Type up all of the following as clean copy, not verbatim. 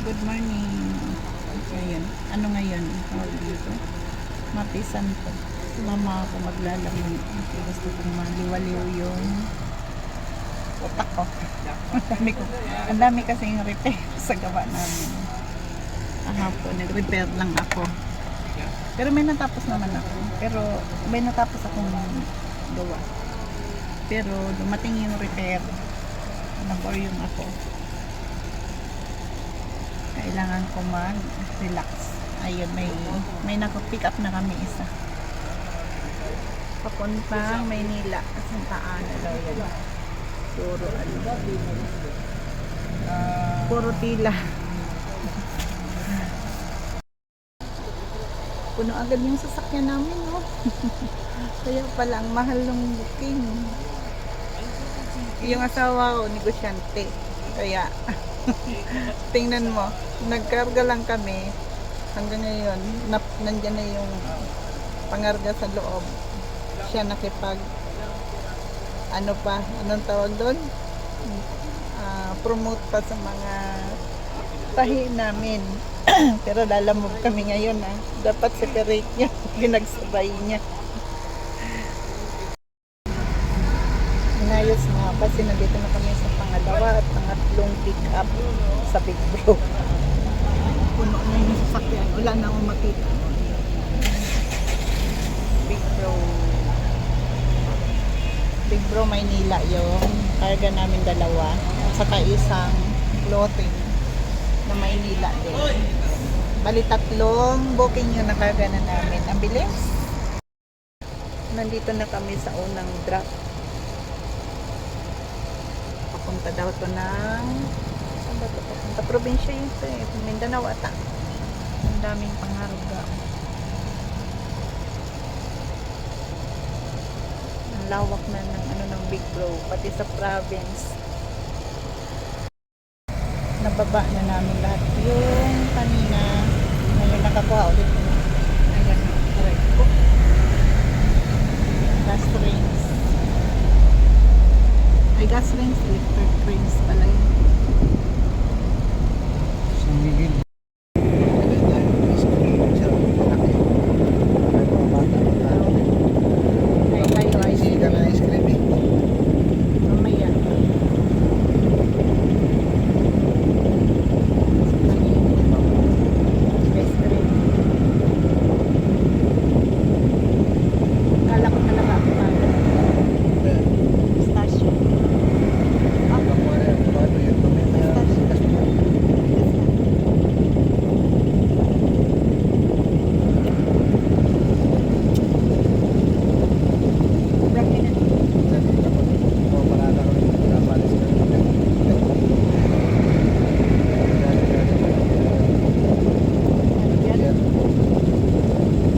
Good morning. Ngayon, ano ngayon? Tawag dito? Martes Santo. Mama ako maglalamig. Gusto kong maliwaliw yung utak ko. Ang dami kasing repair sa gawa namin. Kahapon, nag-repair lang ako. Pero may natapos naman ako. Pero may natapos akong gawa. Pero dumating yung repair. Nabor yung ako. Kailangan ko mag-relax. Ayun, may nakapick up na kami isa. Papuntang Maynila. Santa Ana daw yan. Puro ano. Puro tila. Puno agad yung sasakyan namin, no? Kaya pala ang mahal ng booking. Yung asawa ko, negosyante. Kaya, tingnan mo, nagkarga lang kami. Hanggang ngayon, nandyan na yung pangarga sa loob. Siya nakipag, ano pa, anong tawag doon? Promote pa sa mga tahi namin. Pero lalamog kami ngayon, dapat separate niya. Pinagsabay niya. Inayos nga kasi nandito na kami sa pangalawa at pangatlong pick up sa Big Bro. Puno na yung sasakyan. Wala na akong makita. Big Bro. Big Bro Maynila yung karga namin dalawa. At saka isang clothing na Maynila din. Bali tatlong booking yung nakarga na namin. Ang bilis. Nandito na kami sa unang drop. Papunta daw to ng saan ba ito? Papunta probinsya yun ito eh. Mindanao ata. Ang daming pangharga. Ang lawak na ng ano ng Big Bro. Pati sa province. Nababa na namin lahat yung kanina. Ngayon nakakuha ulit. Ayan na. Aray ko. Gas rings. Ay, gas rings. Electric rings pala yun. Sumigil. Ay, kayo ay Sika na ice cream eh. mamaya. Ice cream. Kala ko talaga ako tayo. Pistachio.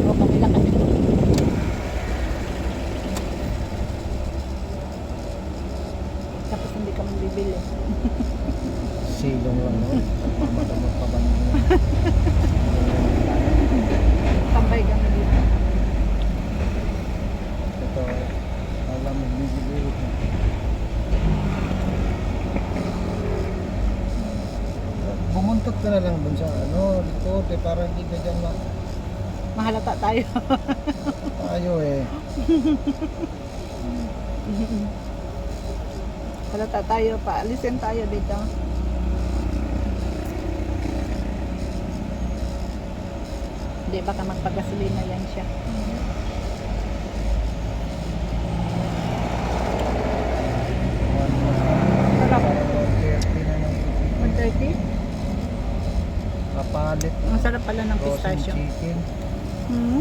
O, kabila kami. Tapos hindi kami bibili. Silong lang no? Pamadamot pa ba naman? Tambay kami dito. Ito, alam mo, bibili. Bumuntot ka na lang dun sa ano, likod eh, para hindi ka dyan Mahalata tayo. tayo eh. Halata tayo pa. Alisin tayo dito. Hindi, baka magpagasolina yan siya. Sarap. 130 na lang. 130? Kapalit. Ang sarap pala ng Frozen pistachio. chicken. Hmm?